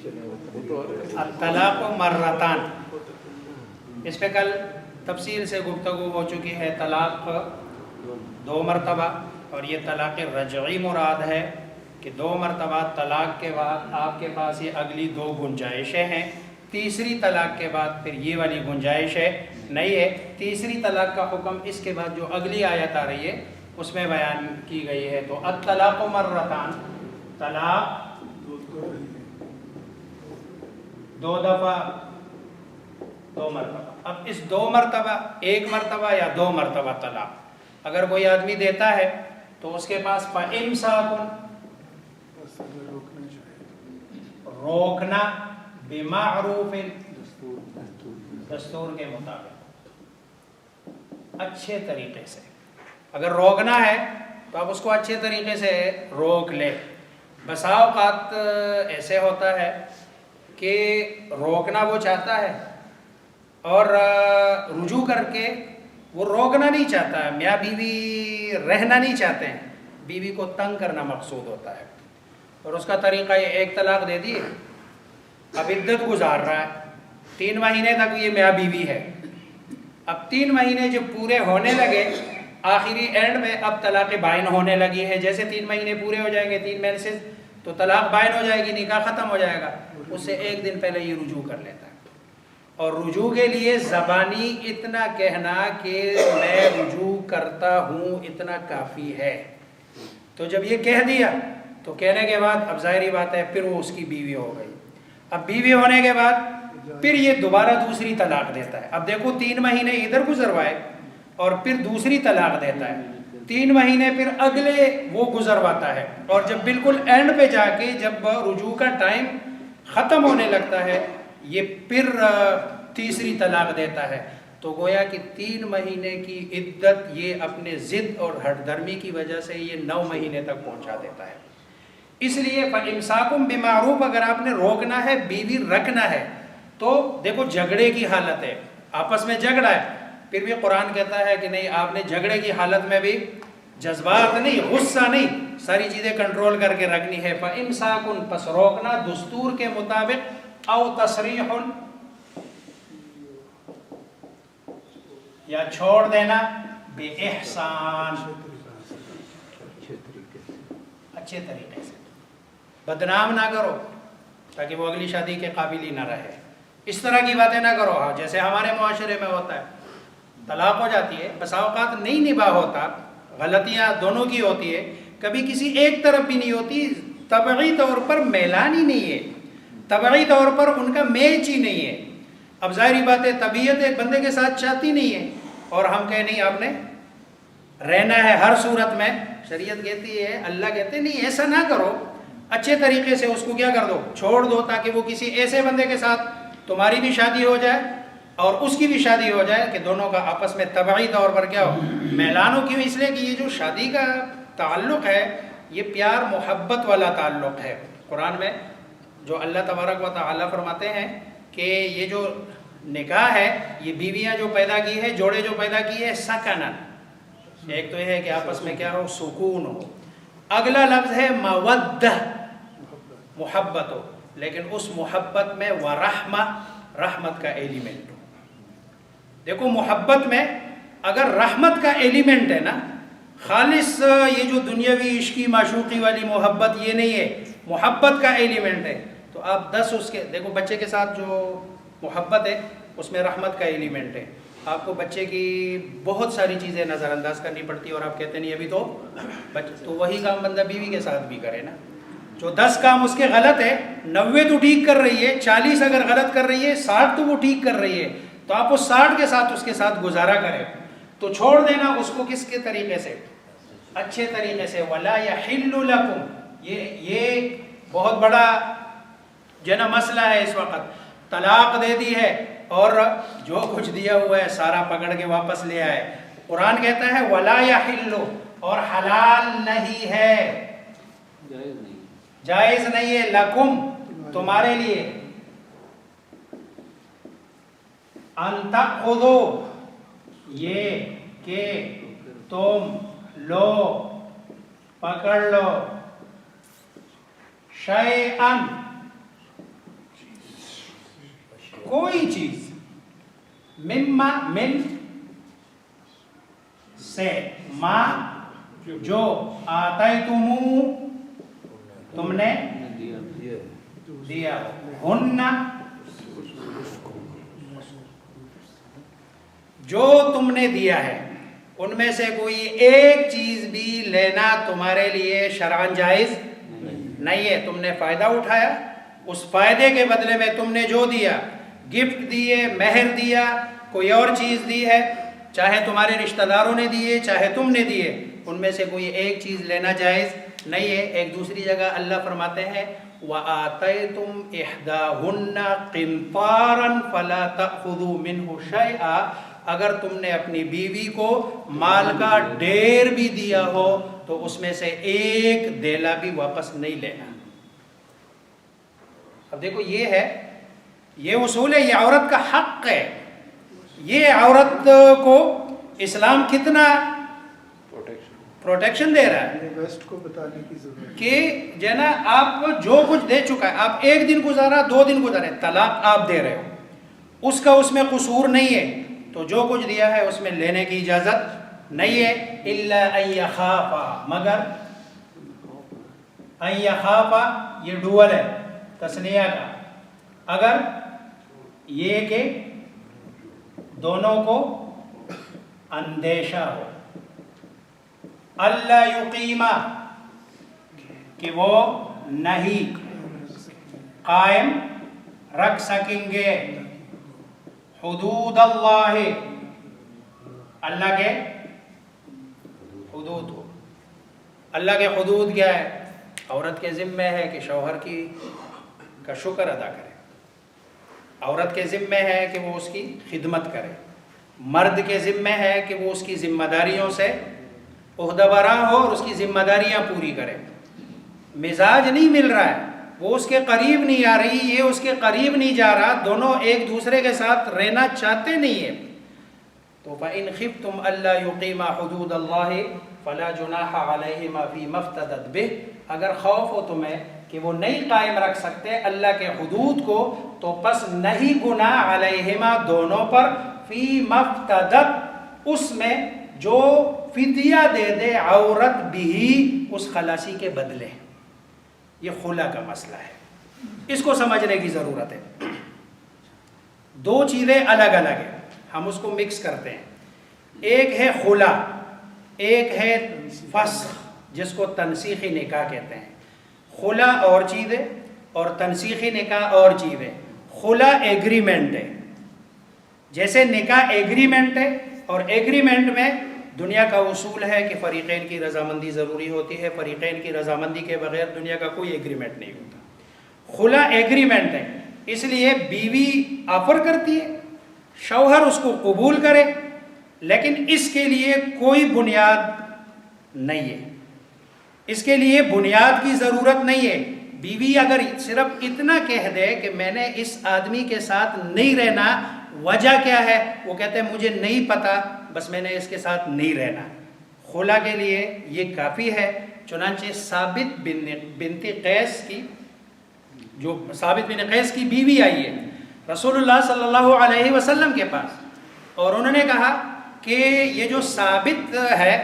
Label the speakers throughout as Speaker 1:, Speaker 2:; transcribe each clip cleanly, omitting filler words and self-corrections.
Speaker 1: الطلاق مرتان، اس پہ کل تفصیل سے گفتگو ہو چکی ہے. طلاق 2 مرتبہ، اور یہ طلاق رجعی مراد ہے کہ 2 مرتبہ طلاق کے بعد آپ کے پاس یہ اگلی 2 گنجائشیں ہیں. تیسری طلاق کے بعد پھر یہ والی گنجائش ہے نہیں ہے. تیسری طلاق کا حکم اس کے بعد جو اگلی آیت آ رہی ہے اس میں بیان کی گئی ہے. تو الطلاق مرتان، طلاق 2 دفعہ 2 مرتبہ. اب اس 2 مرتبہ 1 مرتبہ یا 2 مرتبہ طلاق اگر کوئی آدمی دیتا ہے تو اس کے پاس فَإِمْسَاكٌ روکنا بمعروف، دستور کے مطابق اچھے طریقے سے. اگر روکنا ہے تو آپ اس کو اچھے طریقے سے روک لے. بسا اوقات ایسے ہوتا ہے کہ روکنا وہ چاہتا ہے اور رجوع کر کے وہ روکنا نہیں چاہتا ہے. میاں بیوی رہنا نہیں چاہتے ہیں، بیوی کو تنگ کرنا مقصود ہوتا ہے، اور اس کا طریقہ یہ 1 طلاق دے دیے. اب عدت گزار رہا ہے، 3 مہینے تک یہ میاں بیوی ہے. اب 3 مہینے جب پورے ہونے لگے، آخری اینڈ میں اب طلاق بائن ہونے لگی ہے. جیسے 3 مہینے پورے ہو جائیں گے 3 مینسز تو طلاق بائن ہو جائے گی، نکاح ختم ہو جائے گا. اس سے 1 دن پہلے یہ رجوع کر لیتا ہے. اور رجوع کے لیے زبانی اتنا کہنا کہ میں رجوع کرتا ہوں اتنا کافی ہے. تو جب یہ کہہ دیا تو کہنے کے بعد اب ظاہری بات ہے پھر وہ اس کی بیوی ہو گئی. اب بیوی ہونے کے بعد پھر یہ دوبارہ دوسری طلاق دیتا ہے. اب دیکھو 3 مہینے ادھر گزروائے اور پھر دوسری طلاق دیتا ہے. 3 مہینے پھر اگلے وہ گزرواتا ہے، اور جب بالکل اینڈ پہ جا کے جب رجوع کا ٹائم ختم ہونے لگتا ہے یہ پھر تیسری طلاق دیتا ہے. تو گویا کہ 3 مہینے کی عدت یہ اپنے ضد اور ہٹ درمی کی وجہ سے یہ 9 مہینے تک پہنچا دیتا ہے. اس لیے فَإِمْسَاكُمْ بِمَعْرُوفٍ اگر آپ نے روکنا ہے، بیوی رکھنا ہے، تو دیکھو جھگڑے کی حالت ہے، آپس میں جھگڑا ہے، پھر بھی قرآن کہتا ہے کہ نہیں، آپ نے جھگڑے کی حالت میں بھی جذبات نہیں، غصہ نہیں، ساری چیزیں کنٹرول کر کے رکھنی ہے. فَإِمْسَاكٌ پس روکنا دستور کے مطابق، او تصریح یا چھوڑ دینا، بے احسان اچھے طریقے سے. بدنام نہ کرو تاکہ وہ اگلی شادی کے قابل ہی نہ رہے. اس طرح کی باتیں نہ کرو جیسے ہمارے معاشرے میں ہوتا ہے. طلاق ہو جاتی ہے، بسا اوقات نہیں نباہ ہوتا، غلطیاں دونوں کی ہوتی ہے، کبھی کسی ایک طرف بھی نہیں ہوتی. طبعی طور پر میلان ہی نہیں ہے، طبعی طور پر ان کا میچ ہی نہیں ہے. اب ظاہری بات ہے طبیعت ایک بندے کے ساتھ چاہتی نہیں ہے، اور ہم کہیں نہیں آپ نے رہنا ہے ہر صورت میں. شریعت کہتی ہے، اللہ کہتے نہیں ایسا نہ کرو، اچھے طریقے سے اس کو کیا کر دو، چھوڑ دو، تاکہ وہ کسی ایسے بندے کے ساتھ تمہاری بھی شادی ہو جائے اور اس کی بھی شادی ہو جائے کہ دونوں کا آپس میں طبعی طور پر کیا ہو، میلان ہو. کیوں؟ اس لیے کہ یہ جو شادی کا تعلق ہے یہ پیار محبت والا تعلق ہے. قرآن میں جو اللہ تبارک و تعالیٰ فرماتے ہیں کہ یہ جو نکاح ہے یہ بیویاں جو پیدا کی ہے، جوڑے جو پیدا کی ہے، سکنن، ایک تو یہ ہے کہ آپس میں کیا ہو، سکون ہو. اگلا لفظ ہے مودہ، محبت ہو، لیکن اس محبت میں ورحمہ، رحمت کا ایلیمنٹ ہو. دیکھو محبت میں اگر رحمت کا ایلیمنٹ ہے نا، خالص یہ جو دنیاوی عشقی معشوقی والی محبت یہ نہیں ہے، محبت کا ایلیمنٹ ہے، تو آپ 10 اس کے دیکھو. بچے کے ساتھ جو محبت ہے اس میں رحمت کا ایلیمنٹ ہے. آپ کو بچے کی بہت ساری چیزیں نظر انداز کرنی پڑتی ہے اور آپ کہتے نہیں ابھی تو وہی کام بندہ بیوی کے ساتھ بھی کرے نا. جو 10 کام اس کے غلط ہے، 90 تو ٹھیک کر رہی ہے، 40 اگر غلط کر رہی ہے، 60 تو وہ ٹھیک کر رہی ہے، تو آپ اس 60 کے ساتھ اس کے ساتھ گزارا کریں. تو چھوڑ دینا اس کو کس کے طریقے سے، اچھے طریقے سے. وَلَا يَحِلُّ لَكُمْ، یہ بہت بڑا جو ہے نا مسئلہ ہے اس وقت. طلاق دے دی ہے اور جو کچھ دیا ہوا ہے سارا پکڑ کے واپس لے آئے. قرآن کہتا ہے وَلَا يَحِلُّ، اور حلال نہیں ہے، جائز نہیں ہے، لَكُمْ تمہارے لیے، أَن تَأْخُذُوا یہ کہ تم لو، پکڑ لو، شیئاً چیز، مما من سے، ما جو، آتیتمو تم نے دیا، ہن جو تم نے دیا ہے، ان میں سے کوئی ایک چیز بھی لینا تمہارے لیے شرعاً جائز نہیں ہے. تم نے فائدہ اٹھایا، اس فائدے کے بدلے میں تم نے جو دیا، گفٹ دیے، مہر دیا، کوئی اور چیز دی ہے، چاہے تمہارے رشتہ داروں نے دیے چاہے تم نے دیے، ان میں سے کوئی ایک چیز لینا جائز نہیں ہے. ایک دوسری جگہ اللہ فرماتے ہیں وَآتَيْتُمْ إِحْدَاهُنَّ قِنْطَارًا فَلَا تَأْخُذُوا مِنْهُ شَيْئًا، اگر تم نے اپنی بیوی کو مال کا ڈھیر بھی دیا ہو تو اس میں سے ایک دیلا بھی واپس نہیں لینا. اب دیکھو یہ اصول ہے، یہ عورت کا حق ہے. یہ عورت کو اسلام کتنا پروٹیکشن دے رہا ہے
Speaker 2: ویسٹ کو بتانے کی ضرورت
Speaker 1: کہ جنا آپ کو جو کچھ دے چکا ہے، آپ ایک دن گزارا 2 دن گزارے، طلاق آپ دے رہے ہو، اس کا اس میں قصور نہیں ہے، تو جو کچھ دیا ہے اس میں لینے کی اجازت نہیں ہے. الا ان یخافا، مگر ان یخافا یہ ڈوول ہے تثنیہ کا، اگر یہ کہ دونوں کو اندیشہ ہو، اللہ یقیمہ کہ وہ نہیں قائم رکھ سکیں گے حدود اللہ، اللہ کے حدود کو. اللہ کے حدود کیا ہے؟ عورت کے ذمہ ہے کہ شوہر کا شکر ادا کرے، عورت کے ذمہ ہے کہ وہ اس کی خدمت کرے، مرد کے ذمہ ہے کہ وہ اس کی ذمہ داریوں سے عہدہ برا ہو اور اس کی ذمہ داریاں پوری کرے. مزاج نہیں مل رہا ہے، وہ اس کے قریب نہیں آ رہی، یہ اس کے قریب نہیں جا رہا، دونوں ایک دوسرے کے ساتھ رہنا چاہتے نہیں ہیں، تو فَإِنْ خِفْتُمْ أَلَّا يُقِيمَا حُدُودَ اللَّهِ فَلَا جُنَاحَ عَلَيْهِمَا فِي مَا افْتَدَتْ بِهِ، اگر خوف ہو تمہیں کہ وہ نہیں قائم رکھ سکتے اللہ کے حدود کو، تو پس نہیں گناہ علیہما دونوں پر، فی مفتدت اس میں جو فدیہ دے دے عورت بھی اس خلاصی کے بدلے. یہ خلا کا مسئلہ ہے، اس کو سمجھنے کی ضرورت ہے. 2 چیزیں الگ الگ ہیں، ہم اس کو مکس کرتے ہیں. ایک ہے خلا، ایک ہے فسخ جس کو تنسیخی نکاح کہتے ہیں. خلا اور چیز ہے اور تنسیخی نکاح اور چیز ہے. خلا ایگریمنٹ ہے، جیسے نکاح ایگریمنٹ ہے، اور ایگریمنٹ میں دنیا کا اصول ہے کہ فریقین کی رضامندی ضروری ہوتی ہے، فریقین کی رضامندی کے بغیر دنیا کا کوئی ایگریمنٹ نہیں ہوتا. خلا ایگریمنٹ ہے، اس لیے بیوی آفر کرتی ہے، شوہر اس کو قبول کرے، لیکن اس کے لیے کوئی بنیاد نہیں ہے، اس کے لیے بنیاد کی ضرورت نہیں ہے. بیوی اگر صرف اتنا کہہ دے کہ میں نے اس آدمی کے ساتھ نہیں رہنا، وجہ کیا ہے؟ وہ کہتے ہیں مجھے نہیں پتا، بس میں نے اس کے ساتھ نہیں رہنا، خلا کے لیے یہ کافی ہے. چنانچہ ثابت بنت قیس کی، جو ثابت بن قیس کی بیوی آئی ہے رسول اللہ صلی اللہ علیہ وسلم کے پاس، اور انہوں نے کہا کہ یہ جو ثابت ہے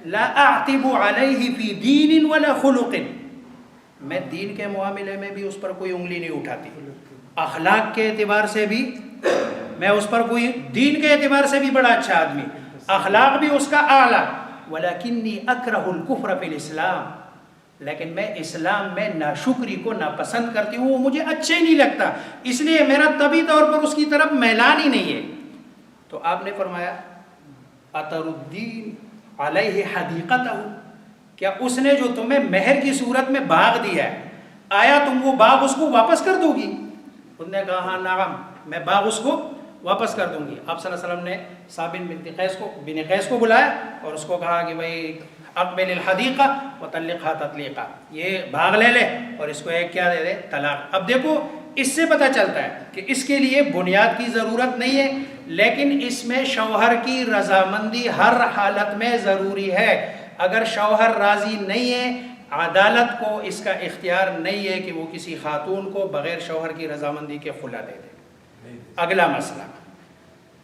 Speaker 1: لا اعتب علیہ فی دین ولا خلق، میں دین کے معاملے میں بھی اس پر کوئی انگلی نہیں اٹھاتی، اخلاق کے اعتبار سے بھی میں اس پر کوئی، دین کے اعتبار سے بھی بڑا اچھا آدمی، اخلاق بھی اس کا اعلیٰ. ولیکنی اکرہ الکفر فی الاسلام، لیکن میں اسلام میں ناشکری کو ناپسند کرتی ہوں، وہ مجھے اچھے نہیں لگتا، اس لیے میرا طبی طور پر اس کی طرف میلان ہی نہیں ہے. تو آپ نے فرمایا اتردین علیہ حدیقتہ، کیا اس نے جو تمہیں مہر کی صورت میں باغ دیا ہے، آیا تم وہ باغ اس کو واپس کر دو گی؟ انہوں نے کہا ہاں نعم، میں باغ اس کو واپس کر دوں گی. آپ صلی اللہ علیہ وسلم نے ثابت بن قیس کو بلایا اور اس کو کہا کہ بھائی اقبل الحدیقہ وطلقھا تطلیقا، یہ باغ لے لے اور اس کو ایک کیا دے دے؟ طلاق. اب دیکھو اس سے پتہ چلتا ہے کہ اس کے لیے بنیاد کی ضرورت نہیں ہے، لیکن اس میں شوہر کی رضامندی ہر حالت میں ضروری ہے. اگر شوہر راضی نہیں ہے، عدالت کو اس کا اختیار نہیں ہے کہ وہ کسی خاتون کو بغیر شوہر کی رضامندی کے خلا دے دے. اگلا مسئلہ.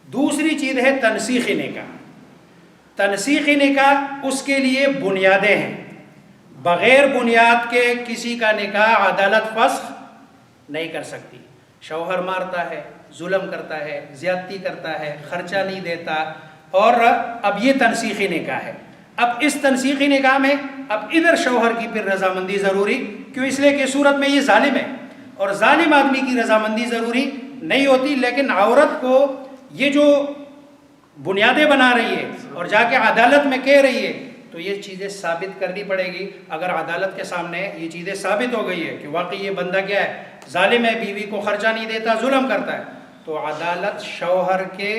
Speaker 1: دوسری چیز ہے تنسیخی نکاح. تنسیخی نکاح اس کے لیے بنیادیں ہیں. بغیر بنیاد کے کسی کا نکاح عدالت فسخ نہیں کر سکتی. شوہر مارتا ہے، ظلم کرتا ہے، زیادتی کرتا ہے، خرچہ نہیں دیتا، اور اب یہ تنسیخی نکاح ہے. اب اس تنسیخی نکاح میں اب ادھر شوہر کی پھر رضامندی ضروری. کیوں؟ اس لیے کہ صورت میں یہ ظالم ہے اور ظالم آدمی کی رضامندی ضروری نہیں ہوتی. لیکن عورت کو یہ جو بنیادیں بنا رہی ہے اور جا کے عدالت میں کہہ رہی ہے تو یہ چیزیں ثابت کرنی پڑے گی. اگر عدالت کے سامنے یہ چیزیں ثابت ہو گئی ہے کہ واقعی یہ بندہ کیا ہے، ظالم ہے، بیوی کو خرچہ نہیں دیتا، ظلم کرتا ہے، تو عدالت شوہر کے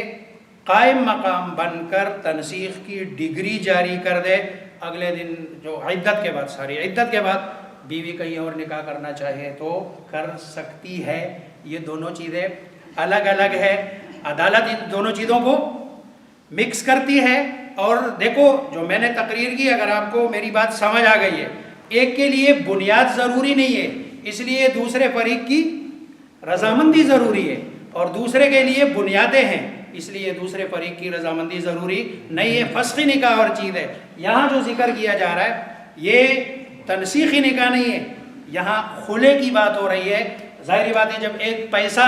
Speaker 1: قائم مقام بن کر تنسیخ کی ڈگری جاری کر دے. اگلے دن جو عدت کے بعد، ساری عدت کے بعد بیوی کہیں اور نکاح کرنا چاہے تو کر سکتی ہے. یہ دونوں چیزیں الگ الگ ہے. عدالت ان دونوں چیزوں کو مکس کرتی ہے. اور دیکھو جو میں نے تقریر کی، اگر آپ کو میری بات سمجھ آ گئی ہے، ایک کے لیے بنیاد ضروری نہیں ہے اس لیے دوسرے فریق کی رضامندی ضروری ہے، اور دوسرے کے لیے بنیادیں ہیں اس لیے دوسرے فریق کی رضامندی ضروری نہیں ہے. فسخی نکاح اور چیز ہے. یہاں جو ذکر کیا جا رہا ہے یہ تنسیخی نکاح نہیں ہے، یہاں خلے کی بات ہو رہی ہے. ظاہری بات ہے جب ایک پیسہ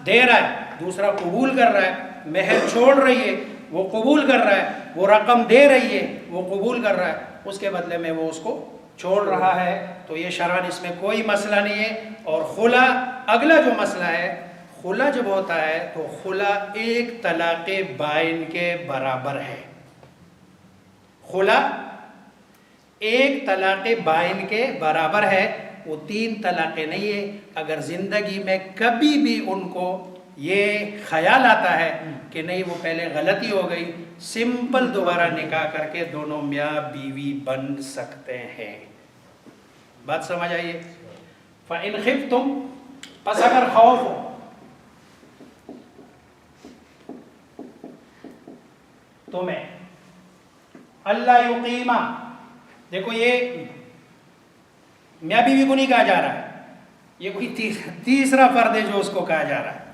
Speaker 1: دے رہا ہے، دوسرا قبول کر رہا ہے، مہر چھوڑ رہی ہے، وہ قبول کر رہا ہے، وہ رقم دے رہی ہے، وہ قبول کر رہا ہے، اس کے بدلے میں وہ اس کو چھوڑ رہا ہے، تو یہ شرعاً اس میں کوئی مسئلہ نہیں ہے. اور خلا اگلا جو مسئلہ ہے، خلا جب ہوتا ہے تو خلا ایک طلاق بائن کے برابر ہے. خلا ایک طلاق بائن کے برابر ہے. وہ 3 طلاقیں نہیں ہے. اگر زندگی میں کبھی بھی ان کو یہ خیال آتا ہے کہ نہیں وہ پہلے غلطی ہو گئی، سمپل دوبارہ نکاح کر کے دونوں میاں بیوی بن سکتے ہیں. بات سمجھ آئیے؟ فَإِنْ خِفْتُمْ، پس اگر خوف ہو، تمہیں اللہ یقیمہ، دیکھو یہ میاں بیوی کو نہیں کہا جا رہا ہے، یہ کوئی تیسرا فرد ہے جو اس کو کہا جا رہا ہے،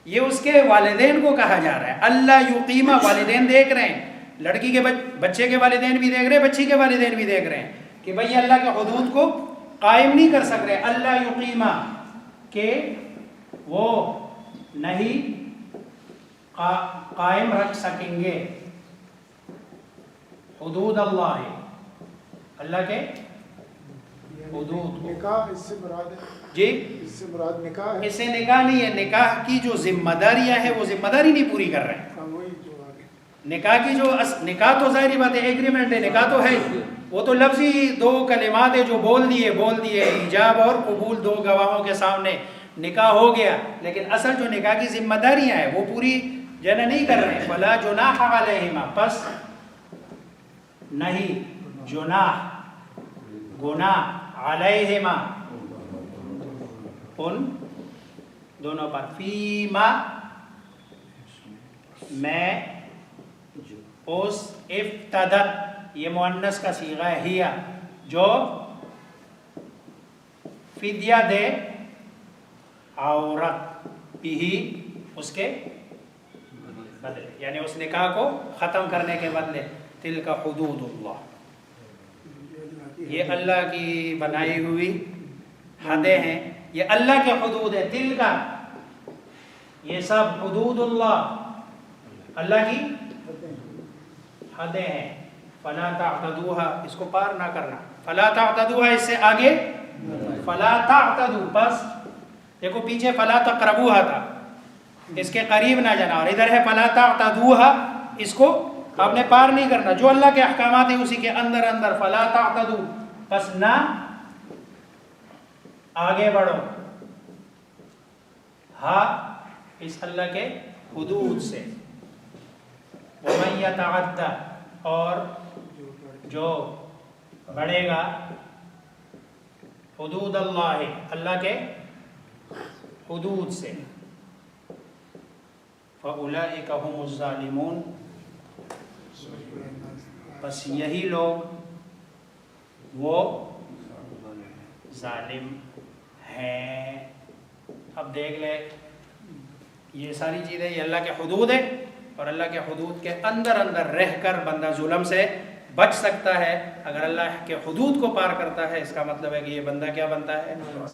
Speaker 1: یہ اس کے والدین کو کہا جا رہا ہے. اللہ یقیمہ، والدین دیکھ رہے ہیں، لڑکی کے بچے کے والدین بھی دیکھ رہے ہیں، بچی کے والدین بھی دیکھ رہے ہیں کہ بھئی اللہ کے حدود کو قائم نہیں کر سک رہے. اللہ یقیمہ کہ وہ نہیں قائم رکھ سکیں گے حدود اللہ، اللہ کے حدود کو.
Speaker 2: نکاح اس سے مراد ہے؟
Speaker 1: جی
Speaker 2: اس سے مراد نکاح ہے؟
Speaker 1: اس سے نکاح نہیں ہے. نکاح کی جو ذمہ داریاں ہیں وہ ذمہ داری نہیں پوری کر رہے ہیں.
Speaker 2: وہی جو آگے
Speaker 1: نکاح کی جو نکاح تو ظاہری بات ہے ایگریمنٹ ہے، نکاح تو ہے، وہ تو لفظی 2 کلمات ہے جو بول دیے ایجاب اور قبول 2 گواہوں کے سامنے نکاح ہو گیا. لیکن اصل جو نکاح کی ذمہ داریاں ہیں وہ پوری جنہ نہیں کر رہے ہیں. فلا جناح علیہما، پس نہیں جناح گناہ علیہما ان دونوں پر، فیما میں اس افتدت، یہ مؤنث کا صیغہ ہے، ہیا جو فدیہ دے عورت بھی اس کے بدلے، یعنی اس نکاح کو ختم کرنے کے بدلے. تلک حدود اللہ، یہ اللہ کی بنائی ہوئی حدیں ہیں، یہ اللہ کے حدود ہے. تلک، یہ سب حدود اللہ، اللہ کی حدیں ہیں. فلا تعتدوها، اس کو پار نہ کرنا. فلا تعتدوها، اس سے آگے فلا تعتدو، بس دیکھو پیچھے فلا تقربوها تھا، اس کے قریب نہ جانا، اور ادھر ہے فلا تعتدوها، اس کو آپ نے پار نہیں کرنا. جو اللہ کے احکامات ہیں اسی کے اندر فلا تعتدو، بس نہ آگے بڑھو. ہاں اس اللہ کے حدود سے. وَمَن يَتَعَدَّ، اور جو بڑھے گا حدود اللہ، اللہ کے حدود سے، فَأُولَئِكَ هُمُ الظَّالِمُونَ، بس یہی لوگ وہ ظالم ہیں. اب دیکھ لے یہ ساری چیزیں یہ اللہ کے حدود ہیں، اور اللہ کے حدود کے اندر اندر رہ کر بندہ ظلم سے بچ سکتا ہے۔ اگر اللہ کے حدود کو پار کرتا ہے اس کا مطلب ہے کہ یہ بندہ کیا بنتا ہے؟